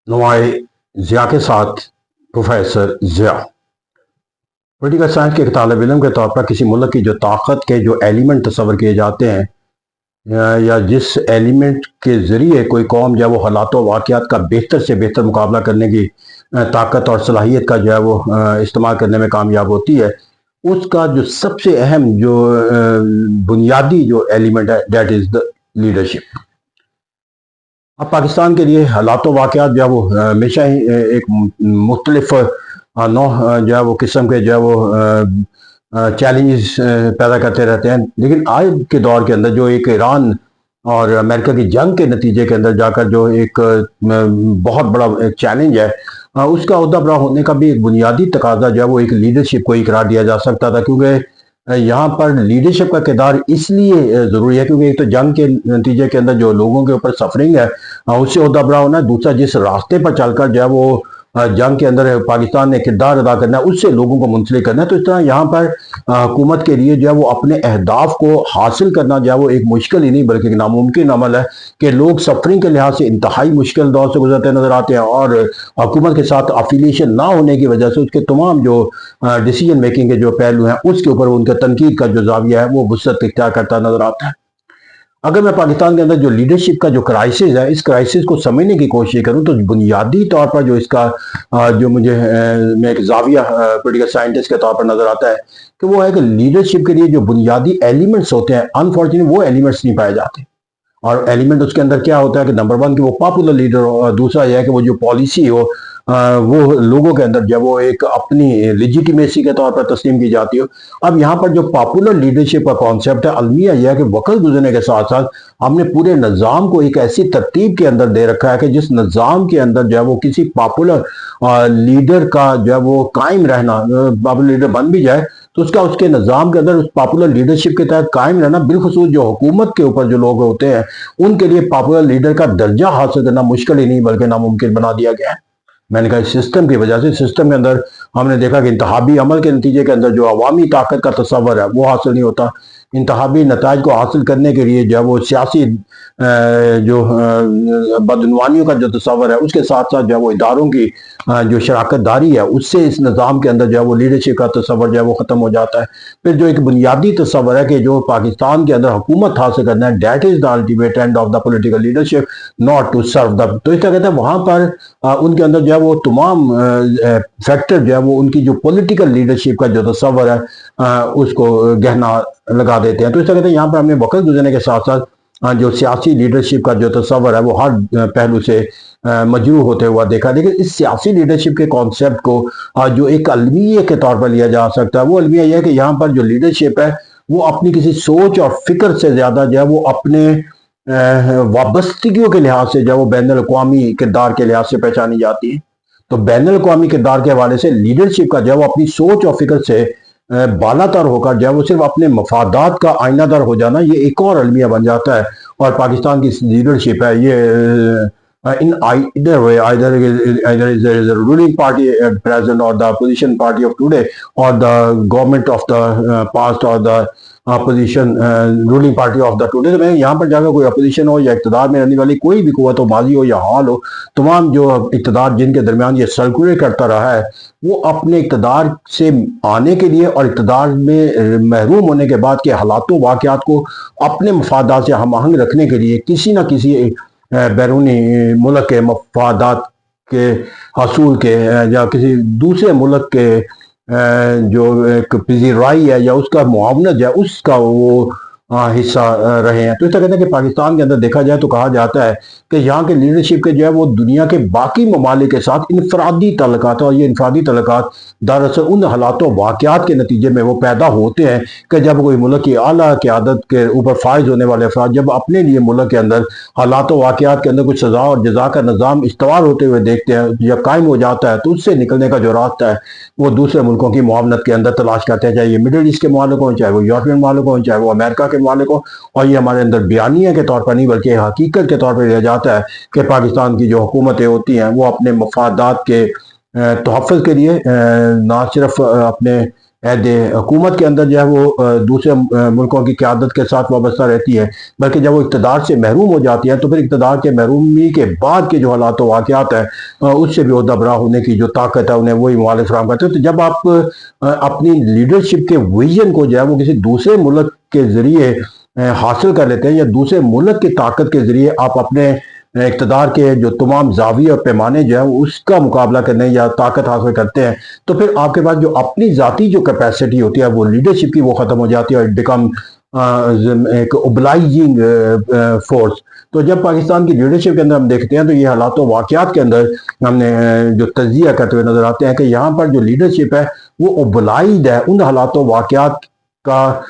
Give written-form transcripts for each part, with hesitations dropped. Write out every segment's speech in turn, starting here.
नुमाए ज़िया के साथ professor Zia political science के तालिब इल्म के तौर पर किसी मुल्क की जो ताकत के जो एलिमेंट तस्वर किए जाते हैं या जिस एलिमेंट के ज़रिए कोई कौम जो है वो हालात व वाक़यात का बेहतर से बेहतर मुकाबला करने की ताकत और सलाहियत का जो है वो इस्तेमाल करने में कामयाब होती है, उसका जो सबसे अहम जो बुनियादी जो एलिमेंट है दैट इज़ द लीडरशिप। अब पाकिस्तान के लिए हालात वाक़यात जो है वो हमेशा ही एक मुख्तलिफ नौ जो है वो किस्म के जो है वो चैलेंजेस पैदा करते रहते हैं, लेकिन आज के दौर के अंदर जो एक ईरान और अमेरिका की जंग के नतीजे के अंदर जाकर जो एक बहुत बड़ा एक चैलेंज है, उसका अहदा बड़ा होने का भी एक बुनियादी तकाजा जो है वो एक लीडरशिप को ही करार दिया जा सकता था, क्योंकि यहाँ पर लीडरशिप का किरदार इसलिए ज़रूरी है क्योंकि एक तो जंग के नतीजे के अंदर जो लोगों के ऊपर सफरिंग है उससे अहदा बड़ा होना है, दूसरा जिस रास्ते पर चलकर जो है वो जंग के अंदर पाकिस्तान ने किरदार अदा करना है उससे लोगों को मुंसलिक करना है। तो इस तरह यहाँ पर हुकूमत के लिए जो है वो अपने अहदाफ को हासिल करना जो है वो एक मुश्किल ही नहीं बल्कि एक नामुमकिन अमल है कि लोग सफरिंग के लिहाज से इंतहाई मुश्किल दौर से गुजरते नजर आते हैं और हुकूमत के साथ अफिलिएशन ना होने की वजह से उसके तमाम जो डिसीजन मेकिंग के जो पहलू हैं उसके ऊपर उनका तनकीद का जो जाविया है वो वुसअत इख्तियार करता नजर आता है। अगर मैं पाकिस्तान के अंदर जो लीडरशिप का जो क्राइसिस है इस क्राइसिस को समझने की कोशिश करूं तो बुनियादी तौर पर जो इसका जो मुझे मैं एक जाविया पॉलिटिकल साइंटिस्ट के तौर पर नजर आता है कि वो है कि लीडरशिप के लिए जो बुनियादी एलिमेंट्स होते हैं अनफॉर्चुनेटली वो एलिमेंट्स नहीं पाए जाते। और एलिमेंट उसके अंदर क्या होता है कि नंबर वन कि वो पॉपुलर लीडर हो और दूसरा यह है कि वो जो पॉलिसी हो वो लोगों के अंदर जब वो एक अपनी लेजिटिमेसी के तौर पर तस्लीम की जाती हो। अब यहाँ पर जो पॉपुलर लीडरशिप का कॉन्सेप्ट है अलमिया यह है कि वक्त गुजरने के साथ साथ हमने पूरे निज़ाम को एक ऐसी तरतीब के अंदर दे रखा है कि जिस निज़ाम के अंदर जो है वो किसी पॉपुलर लीडर का जो है वो कायम रहना, पॉपुलर लीडर बन भी जाए तो उसका उसके निज़ाम के अंदर उस पॉपुलर लीडरशिप के तहत कायम रहना, बिलखसूस जो हुकूमत के ऊपर जो लोग होते हैं उनके लिए पॉपुलर लीडर का दर्जा हासिल करना मुश्किल ही नहीं बल्कि नामुमकिन बना दिया गया है। मैंने कहा सिस्टम की वजह से, सिस्टम के अंदर हमने देखा कि इंतहाबी अमल के नतीजे के अंदर जो अवामी ताकत का तस्वर है वो हासिल नहीं होता। इंतहाबी नताज को हासिल करने के लिए जब वो सियासी जो बदनवानियों का जो तस्वर है उसके साथ साथ जो वो इदारों की जो शराकत दारी है उससे इस निज़ाम के अंदर जो है वो लीडरशिप का तस्वर जो है वो ख़त्म हो जाता है। फिर जो एक बुनियादी तस्वर है कि जो पाकिस्तान के अंदर हुकूमत हासिल करना है that is the ultimate end of the political leadership not to serve the, तो इसका कहते हैं वहाँ पर उनके अंदर जो है वो तमाम फैक्टर जो है वो उनकी जो पॉलिटिकल लीडरशिप का जो तस्वर है उसको गहना लगा देते हैं। तो इसका कहते हैं यहाँ पर हमने वक्त गुजरने के साथ साथ जो सियासी लीडरशिप का जो तस्वर है वो हर पहलू से मजरूह होते हुआ देखा। लेकिन इस सियासी लीडरशिप के कॉन्सेप्ट को जो एक अलमिया के तौर पर लिया जा सकता है वो अलमिया यह है कि यहाँ पर जो लीडरशिप है वो अपनी किसी सोच और फिक्र से ज़्यादा जो है वो अपने वाबस्तगियों के लिहाज से जो है वो बैन अल-अक़वामी किरदार के लिहाज से पहचानी जाती है। तो बैन अल-अक़वामी किरदार के हवाले से लीडरशिप का जो है वो अपनी सोच और फिक्र से बालातर होकर जो है वो सिर्फ अपने मफादात का आईनादार हो जाना ये एक और अलमिया बन जाता है। और पाकिस्तान की लीडरशिप है ये in either way, either is there is a ruling party at present or the opposition party of today or the government of the past or the opposition ruling party of the today. तो मैं यहाँ पर जाकर कोई opposition हो या इक़्तिदार में रहने वाली कोई भी कुव्वत हो, माजी हो या हाल हो, तमाम जो इक़्तिदार जिनके दरमियान ये सर्कुलेट करता रहा है वो अपने इक़्तिदार से आने के लिए और इक़्तिदार में महरूम होने के बाद के हालातों वाक़यात को अपने मफादात से हम आहंग रखने के लिए किसी न किसी बैरूनी मुल्क के मफादात के हसूल के या किसी दूसरे मुल्क के जो एक पजीराई है या उसका मुआवनत है उसका वो हिस्सा रहे हैं। तो इस कहते हैं कि पाकिस्तान के अंदर देखा जाए तो कहा जाता है कि यहाँ के लीडरशिप के जो है वो दुनिया के बाकी ममालिक के साथ इनफरादी तल्लुकात और ये इनफरादी तल्लुकात दरअसल उन हालातों वाक़यात के नतीजे में वो पैदा होते हैं कि जब कोई मुल्क की आला क़यादत के ऊपर फायज होने वाले अफराद जब अपने लिए मुल्क के अंदर हालातों वाक़यात के अंदर कुछ सज़ा और जज़ा का निज़ाम इस्तवार होते हुए देखते हैं, जब कायम हो जाता है तो उससे निकलने का जो रास्ता है वो दूसरे मुल्कों की मुआवनत के अंदर तलाश करते हैं, चाहे ये मिडिल ईस्ट के मालिक हों, चाहे वो यूरोपियन मालिक हों, चाहे वो अमेरिका के मालिक हों। और ये हमारे अंदर बयानिया के तौर पर नहीं बल्कि हकीकत के तौर पर लिया जाता है कि पाकिस्तान की जो हुकूमतें होती हैं वो अपने मफादात के तहफ़्फ़ुज़ के लिए ना सिर्फ अपने عہد حکومت کے اندر جو ہے وہ دوسرے ملکوں کی قیادت کے ساتھ وابستہ رہتی ہے، بلکہ جب وہ اقتدار سے محروم ہو جاتی ہے تو پھر اقتدار کے محرومی کے بعد کے جو حالات و واقعات ہیں اس سے بھی عہدہ برا ہونے کی جو طاقت ہے انہیں وہی ممالک فراہم کرتے ہیں۔ تو جب آپ اپنی لیڈرشپ کے ویژن کو جو ہے وہ کسی دوسرے ملک کے ذریعے حاصل کر لیتے ہیں، یا دوسرے ملک کی طاقت کے ذریعے آپ اپنے اقتدار کے جو تمام زاویے اور پیمانے جو ہیں اس کا مقابلہ کرنے یا طاقت حاصل کرتے ہیں، تو پھر آپ کے پاس جو اپنی ذاتی جو کیپیسٹی ہوتی ہے وہ لیڈرشپ کی وہ ختم ہو جاتی ہے، اور بیکم ایک اوبلائزنگ فورس۔ تو جب پاکستان کی لیڈرشپ کے اندر ہم دیکھتے ہیں تو یہ حالات و واقعات کے اندر ہم نے جو تجزیہ کرتے ہوئے نظر آتے ہیں کہ یہاں پر جو لیڈرشپ ہے وہ اوبلائزڈ ہے ان حالات و واقعات کا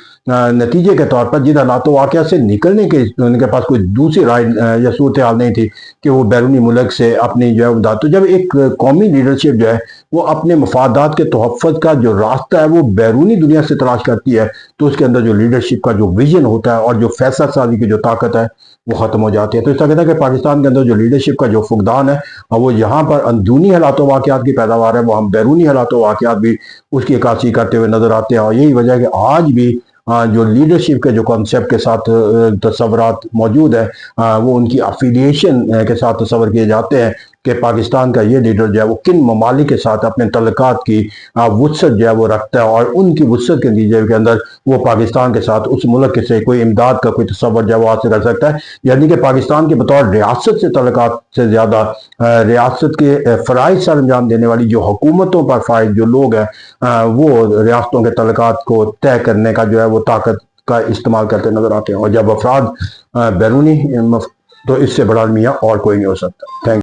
نتیجے کے طور پر، جن حالات و واقعات سے نکلنے کے ان کے پاس کوئی دوسری رائے یا صورتحال نہیں تھی کہ وہ بیرونی ملک سے اپنی جو ہے امداد۔ تو جب ایک قومی لیڈرشپ جو ہے وہ اپنے مفادات کے تحفظ کا جو راستہ ہے وہ بیرونی دنیا سے تلاش کرتی ہے، تو اس کے اندر جو لیڈرشپ کا جو ویژن ہوتا ہے اور جو فیصلہ سازی کی جو طاقت ہے وہ ختم ہو جاتی ہے۔ تو اس طرح کہتا ہے کہ پاکستان کے اندر جو لیڈرشپ کا جو فقدان ہے وہ یہاں پر اندرونی حالات و واقعات کی پیداوار ہے، وہ ہم بیرونی حالات و واقعات بھی اس کی عکاسی کرتے ہوئے نظر آتے ہیں، اور یہی وجہ ہے کہ آج بھی جو لیڈرشپ کے جو کانسیپٹ کے ساتھ تصورات موجود ہے وہ ان کی افیلیشن کے ساتھ تصور کیے جاتے ہیں کہ پاکستان کا یہ لیڈر جو ہے وہ کن ممالک کے ساتھ اپنے تعلقات کی وسعت جو ہے وہ رکھتا ہے، اور ان کی وسعت کے نتیجے کے اندر وہ پاکستان کے ساتھ اس ملک سے کوئی امداد کا کوئی تصور جو ہے وہ حاصل کر سکتا ہے، یعنی کہ پاکستان کے بطور ریاست سے تعلقات سے زیادہ ریاست کے فرائض سر انجام دینے والی جو حکومتوں پر فائز جو لوگ ہیں وہ ریاستوں کے تعلقات کو طے کرنے کا جو ہے وہ طاقت کا استعمال کرتے نظر آتے ہیں، اور جب افراد بیرونی تو اس سے بڑا المیہ اور کوئی نہیں ہو سکتا۔ تھینک